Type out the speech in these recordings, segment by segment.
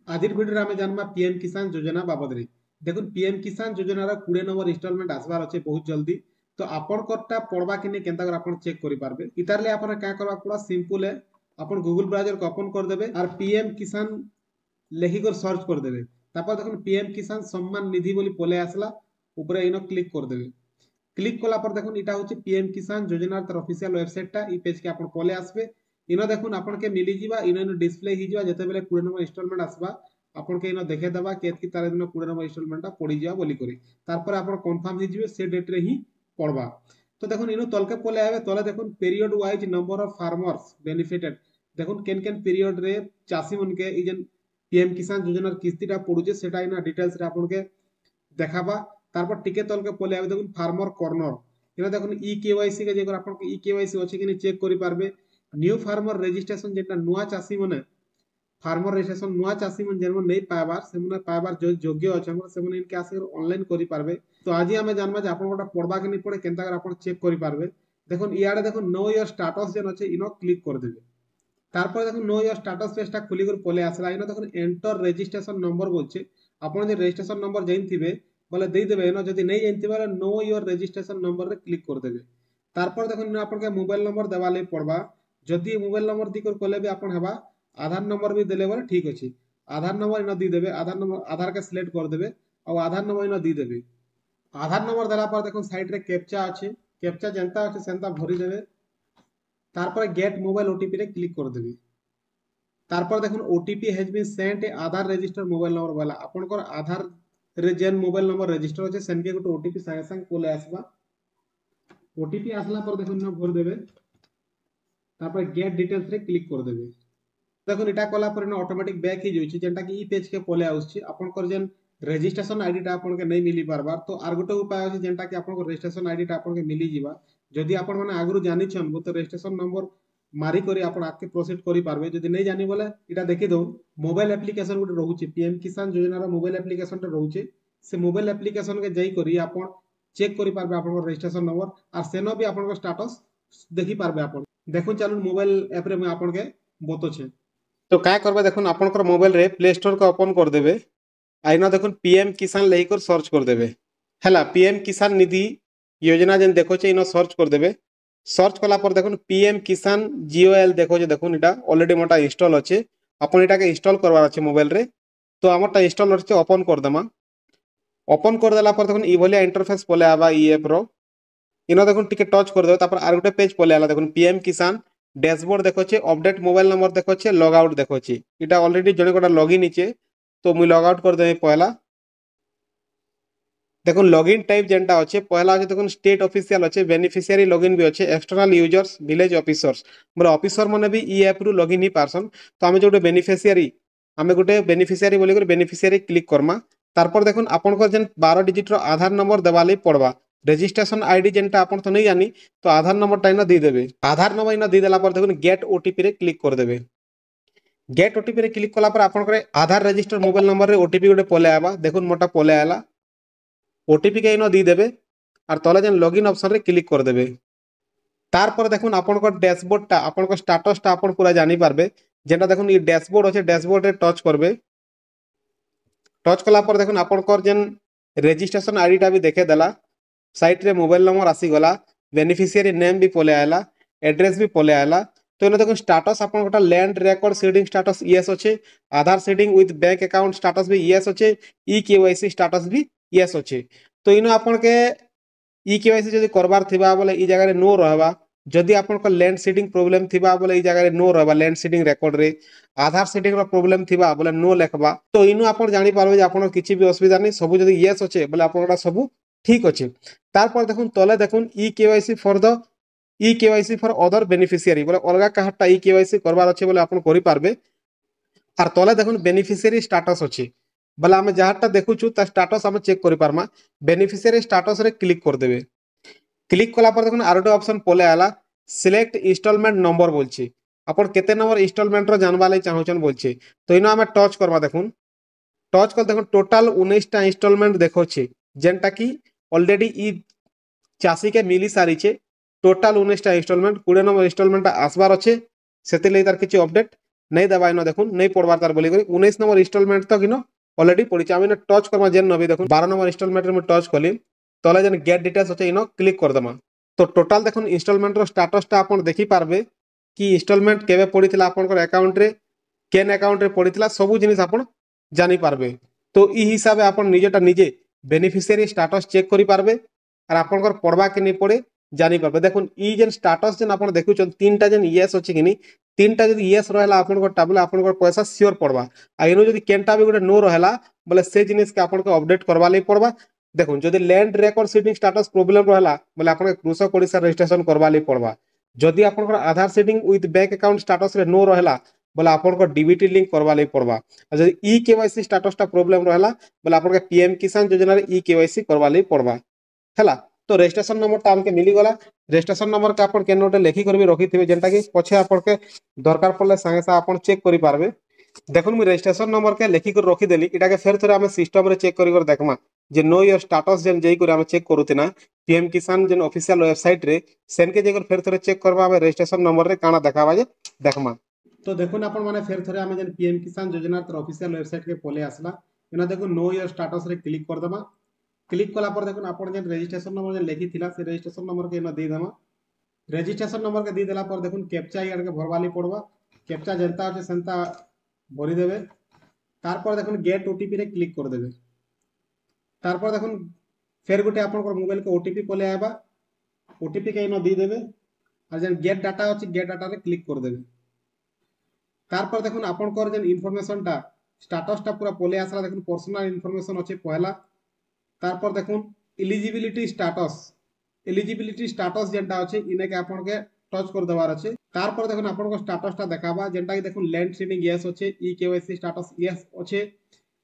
आज भिडियो आम जाना पीएम किसान योजना बाबद में। देखो पीएम किसान योजनार 20 नंबर इनस्टॉलमेंट आसबार अच्छे बहुत जल्दी। तो आपनकर पड़वा कि नहीं केनता कर आपन चेक करि पारबे। इतार ले आपन क्या करबा पूरा सिंपल है। आपन गूगल ब्राउजर को ओपन कर देबे और पीएम किसान लेखिक सर्च कर देबे। तापर देखो पीएम किसान सम्मान निधि बोली पले आसला ऊपर इनो क्लिक कर देबे। क्लिक कला पर देखो इटा होची पीएम किसान योजना तर ऑफिशियल वेबसाइट टा ई पेज के आपन पले आसबे। इनो देखो आपन के मिली जिबा इनो डिस्प्ले ही जिबा जते बेले 20 नंबर इंस्टॉलमेंट आसबा आपन के इनो देखे दबा केतकी तार दिन 20 नंबर इंस्टॉलमेंट टा पड़ी जिबा बोली करी। तारपर आपन कंफर्म ही जिबे से डेट रे ही पड़बा। तो देखो इनो तलके पले आबे तले देखो period wise number of farmers benefited. देखो केन केन पीरियड रे चासी मन के ई जन पीएम किसान योजना किस्तीटा पड़ुचे सेटा इना डिटेल्स रे आपन के देखाबा। तारपर टिके तलके पले आबे देखुन फार्मर कॉर्नर इना देखुन ई केवाईसी के जेकर आपन के ई केवाईसी अछि कि नि चेक करि पारबे। न्यू फार्मर रजिस्ट्रेशन जेटा नुआ चासी मने फार्मर रजिस्ट्रेशन नुआ चासी मन जेन नहीं पाबार से मने पाबार जो योग्य अछि से मने इनके आसे ऑनलाइन करि पारबे। तो आज ही हमें जानबा जे आपन गोटा पड़बा कि नि पड़े केनता कर आपन चेक करि पारबे। देखुन इयाडे देखुन नो योर स्टेटस जेन अछि इनो क्लिक कर देबे। तारपर देखो नो योर स्टेटस पेजटा खुली कर पले आसला इनो देखो एंटर रजिस्ट्रेशन नंबर बोलछे। आपन जे रजिस्ट्रेशन नंबर जानिथिबे बोले दे देबे इनो जदी नहीं जानिथिबे बोले नो योर रजिस्ट्रेशन नंबर रे क्लिक कर देबे। तारपर देखो इनो आपन के मोबाइल नंबर देवा ले पड़बा। जदी मोबाइल नंबर दी कर कोले भी आपन हेबा आधार नंबर भी देले बोले ठीक अछि। आधार नंबर इनो दी देबे आधार नंबर आधार के सिलेक्ट कर देबे और आधार नंबर इनो दी देबे। आधार नंबर देला पर देखो साइड रे कैप्चा अछि कैप्चा जनता अछि सेंता भरी देबे। तारपर गेट मोबाइल ओटीपी रे क्लिक कर देबे। तारपर देखुन OTP has been sent a Aadhaar register mobile number वाला आपनकर आधार रे जेन मोबाइल नंबर रजिस्टर अछि सेनके गोटे ओटीपी संगे संग कोले आसबा। ओटीपी आसला पर देखुन न भर देबे। तारपर गेट डिटेल्स रे क्लिक कर देबे। देखुन इटा कला पर न ऑटोमेटिक बैक ही जोइछि जेंटा कि ई पेज के पले आउछि आपनकर जेन रजिस्ट्रेशन आईडी टा आपन के नहीं मिली बार तो आर गोटे उपाय अछि जेंटा कि आपन रजिस्ट्रेशन आईडी टा आपन के मिली जिबा। जदि आपन माने आगरु जानि छन तो रजिस्ट्रेशन नंबर मारी करी आपन आके प्रोसीड करि पारबे। जदि नहीं जानि बोले इटा देखि दो मोबाइल एप्लीकेशन गोटे रहउछि पीएम किसान योजना रा मोबाइल एप्लीकेशन टा रहउछि। से मोबाइल एप्लीकेशन के जाई करी आपन चेक करि पारबे आपन रजिस्ट्रेशन नंबर और सेनो भी आपन स्टेटस देखि पारबे। आपन देखुन चलुन मोबाइल ऐप रे मैं आपन के बतोछे। तो क्या करबे देखुन आपनकर मोबाइल रे प्ले स्टोर को ओपन कर देबे। आइना देखुन पीएम किसान लेकर सर्च कर देबे। हैला पीएम किसान निधि योजना जेन देखो इनो सर्च कर देबे। सर्च कला पर देखुन पीएम किसान जीओएल देखो देखुन इटा ऑलरेडी मोटा इंस्टॉल अच्छे। अपन इटा के इंस्टॉल करवार अच्छे मोबाइल रे। तो हमरटा इंस्टॉल अच्छे ओपन कर देमा। ओपन कर देला पर देखुन ई भलिया इंटरफेस पले आबा ई ऐप रो। इनो देखुन टिके टच कर देबे तापर आर गोटे पेज पले आला देखुन पीएम किसान डैशबोर्ड देखोचे अपडेट मोबाइल नंबर देखोचे लॉग आउट देखोचे। इटा ऑलरेडी जने गोटा लॉगिन इचे तो मुई लॉग आउट कर देबे पहला। देखुन लॉगिन टाइप जेनटा अच्छे पहला अच्छे देखुन स्टेट ऑफिशियल अच्छे बेनिफिशियरी लॉगिन भी अच्छे एक्सटर्नल यूजर्स विलेज ऑफिसर्स मतलब ऑफिसर माने भी ई ऐप रु लॉगिन ही पारसन। तो आमे जो गोटे बेनिफिशियरी आमे गोटे बेनिफिशियरी बोली कर बेनिफिशियरी क्लिक करमा। तारपर देखुन आपनकर जेन 12 डिजिट रो आधार नंबर देवाले पड़वा। रजिस्ट्रेशन आईडी जेनटा आपन तो नहीं जानी तो आधार नंबर टा इना दी देबे। आधार नंबर इना दी देला पर देखुन गेट ओटीपी रे क्लिक कर देबे। गेट ओटीपी रे क्लिक कला पर आपनकर आधार रजिस्टर मोबाइल नंबर रे ओटीपी गोटे पले आबा देखुन मोटा पले आला। ओटीपी के इनो दी देबे और तले जेन लॉगिन ऑप्शन रे क्लिक कर देबे। तारपर देखुन आपनकर डैशबोर्ड टा आपनकर स्टेटस टा आपन पूरा जानि पारबे। जेटा देखुन ई डैशबोर्ड अच्छे डैशबोर्ड रे टच करबे। टच कला पर देखुन आपनकर जेन रजिस्ट्रेशन आईडी टा भी देखे देला। साइट रे मोबाइल नंबर आसी गला बेनिफिशियरी नेम भी पले आयला एड्रेस भी पले आयला। तो इनो देखुन स्टेटस आपन गोटा land record seeding status yes अच्छे। Aadhaar seeding with bank account status भी यस अच्छे। ई केवाईसी स्टेटस भी यस अच्छे। तो इनो आपन के ई केवाईसी जदि करबार थिबा बोले ई जगह रे नो रहबा। जदि आपन को लैंड सीडिंग प्रॉब्लम थिबा बोले ई जगह रे नो रहबा लैंड सीडिंग रिकॉर्ड रे। आधार सीडिंग रो प्रॉब्लम थिबा बोले नो लेखबा। तो इनु आपन जानि पारबे जे आपन किछि भी असुविधा नै सब जदि यस अच्छे बोले आपनटा सब ठीक अच्छे। तारपर देखुन तले देखुन e KYC for the e KYC for other beneficiary बोले अलगा काहटा ई केवाईसी करबार अच्छे बोले आपन करि पारबे। आर तले देखुन बेनिफिशियरी स्टेटस अच्छे बोले आमे जहाटा देखुछु ता स्टेटस आमे चेक करि पारमा। बेनिफिशियरी स्टेटस रे क्लिक कर देबे। क्लिक कला पर देखुन आरोटे ऑप्शन पले आला सिलेक्ट इंस्टॉलमेंट नंबर बोलछि। अपन केते नंबर इंस्टॉलमेंट रो जानबा ले चाहउछन बोलछि। तो इनो आमे टच करबा देखुन टच कर देखुन टोटल 19 टा इंस्टॉलमेंट देखोछि जेनटा कि ऑलरेडी ई चासी के मिली सारी छे। टोटल 19 टा इंस्टॉलमेंट 20 नंबर इंस्टॉलमेंट आसबार अच्छे से तार किछि अपडेट नहीं दबा इनो देखुन नहीं पड़बार तार बोली 19 नंबर इंस्टॉलमेंट तक इनो ऑलरेडी पड़ी आम इनो टच करमा जेन नबी देखुन 12 नंबर इंस्टॉलमेंट में टच कली तले जेन गेट डिटेल्स अच्छे इनो क्लिक कर दमा तो टोटाल देखुन इंस्टॉलमेंट रो स्टेटस टा आपण देखि पारबे कि इंस्टॉलमेंट केबे पड़ीथिला आपनकर अकाउंट रे केन अकाउंट रे पड़ीथिला सब जिनिस आपण जानि पारबे तो ई हिसाब से आपण निजेटा निजे बेनिफिशियरी स्टेटस चेक करि पारबे और आपनकर पड़बा कि नहीं पड़े जानि पारबे देखुन ई जेन स्टेटस जेन आपण देखुचन तीनटा जेन यस अछि कि तीनटा जदि यस रहला आपनकर टाबले आपनकर पैसा सियोर पड़बा आ इनो जदि केनटा भी गोटे नो रहला बोले से जिनिस के आपनको अपडेट करबा लई पड़बा देखुन जदि land record seeding status problem रहला बोले आपन कृषक ओडिसा रजिस्ट्रेशन करबा लई पड़बा जदि आपनकर Aadhaar seeding with bank account status रे नो रहला बोले आपनकर डीबीटी लिंक करबा लई पड़बा आ जदि ई केवाईसी स्टेटस टा प्रॉब्लम रहला बोले आपनकर पीएम किसान योजना रे ई केवाईसी करबा लई पड़बा हैला तो रजिस्ट्रेशन नंबर टा हमके मिली गला रजिस्ट्रेशन नंबर के आपन केन नोटे लेखि करबी रखि थिबे जेंटा कि पछे आपन के दरकार पड़ले संगे संगे आपन चेक करि पारबे देखुन मु रजिस्ट्रेशन नंबर के लेखि कर रखि देली इटा के फेर थोरे हम सिस्टम रे चेक करि कर देखमा जे नो योर स्टेटस जेन जेई कर हम चेक करूतिना पीएम किसान जेन ऑफिशियल वेबसाइट रे सेन के जेकर फेर थोरे चेक करबा हम रजिस्ट्रेशन नंबर रे काना देखाबा जे देखमा तो देखुन आपण माने फेर थोरे हम जेन पीएम किसान योजना तर ऑफिशियल वेबसाइट के पोले आसला एना देखुन नो योर स्टेटस रे क्लिक कर दमा क्लिक कला पर देखुन आपण जेन रजिस्ट्रेशन नंबर जेन लेखि थिला से रजिस्ट्रेशन नंबर के एना दे दमा रजिस्ट्रेशन नंबर के दी देला पर देखुन कैप्चा यार के भरवाली पड़वा कैप्चा जनता আছে संता भरी देबे तारपर देखुन गेट ओटीपी रे क्लिक कर देबे तारपर देखुन फेर गोटे आपनकर मोबाइल के ओटीपी पले आबा ओटीपी के इनो दी देबे और जेन गेट डाटा अछि गेट डाटा रे क्लिक कर देबे तारपर देखुन आपनकर जेन इन्फॉर्मेशन टा स्टेटस टा पूरा पले आसला देखुन पर्सनल इन्फॉर्मेशन अछि पहला तारपर देखुन एलिजिबिलिटी स्टेटस जेंटा अछि इने के आपन के टच कर देबार अछि तारपर देखुन आपन को स्टेटस टा देखाबा जेंटा कि देखुन लैंड सीडिंग यस अछि ई केवाईसी स्टेटस यस अछि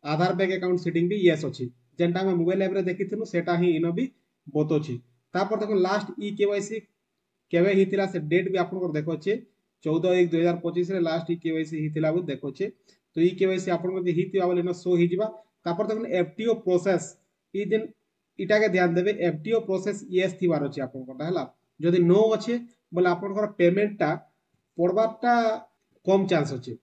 आधार बैंक अकाउंट सीडिंग भी यस अछि जेंटा में मोबाइल ऐप रे देखिथिनु सेटा ही इनो भी बोतो अछि तारपर देखुन लास्ट ई केवाईसी केवे हितिला से डेट भी आपन को देखो अछि 14/1/2025 रे लास्ट ई केवाईसी हितिला भी देखो अछि तो ई केवाईसी आपन को हितिबा बोले न शो हिजिबा तारपर देखुन एफटीओ प्रोसेस ई दिन इटा के ध्यान देबे एफटीओ प्रोसेस यस थिबार अछि आपन कोटा हला जदि नो अछि बोले आपन को पेमेंट टा पड़बाटा कम चांस अछि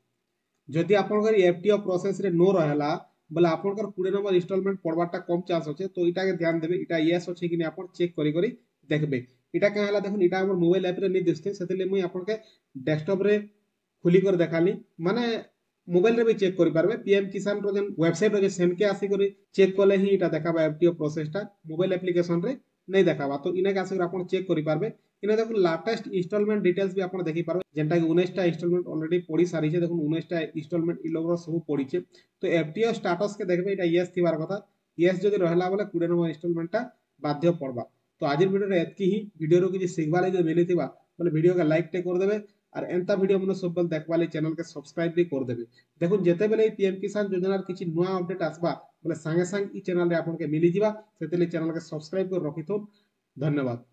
जदि आपन को एफटीओ प्रोसेस रे नो रहला बोले आपन को 20 नंबर इंस्टॉलमेंट पड़बाटा कम चांस अछि तो इटा के ध्यान देबे इटा यस अछि कि नै आपन चेक करी करी देखबे इटा के हला देखुन इटा हमर मोबाइल ऐप रे नै दिसते सेतले मुई आपन के डेस्कटॉप रे खुली कर देखाली माने मोबाइल रे भी चेक करि पारबे पीएम किसान रो जेन वेबसाइट रो जे सेन के आसी करी चेक करले ही इटा देखाबा एफटीओ प्रोसेस टा मोबाइल एप्लीकेशन रे नै देखाबा तो इने के आसी आपण चेक करि पारबे इने देखुन लेटेस्ट इंस्टॉलमेंट डिटेल्स भी आपण देखि पारबे जेंटा कि 19 टा इंस्टॉलमेंट ऑलरेडी पड़ी सारी छे देखुन 19 टा इंस्टॉलमेंट इ लोग रो सब पड़ी छे तो एफटीओ स्टेटस के देखबे इटा यस थिबार कथा यस जदि रहला बोले 20 नंबर इंस्टॉलमेंट टा बाध्य पड़बा तो आज वीडियो रे एतकी ही वीडियो रो कि सिखबा ले जे मिलिथिबा बोले वीडियो के लाइक टे कर देबे और एंता वीडियो मन सब देखबा ले चैनल के सब्सक्राइब भी कर देबे देखुन जेते बेले पीएम किसान योजना किछि नुवा अपडेट आसबा बोले संगे संग ई चैनल रे आपन के मिली जिबा सेते ले चैनल के सब्सक्राइब कर रखिथो धन्यवाद।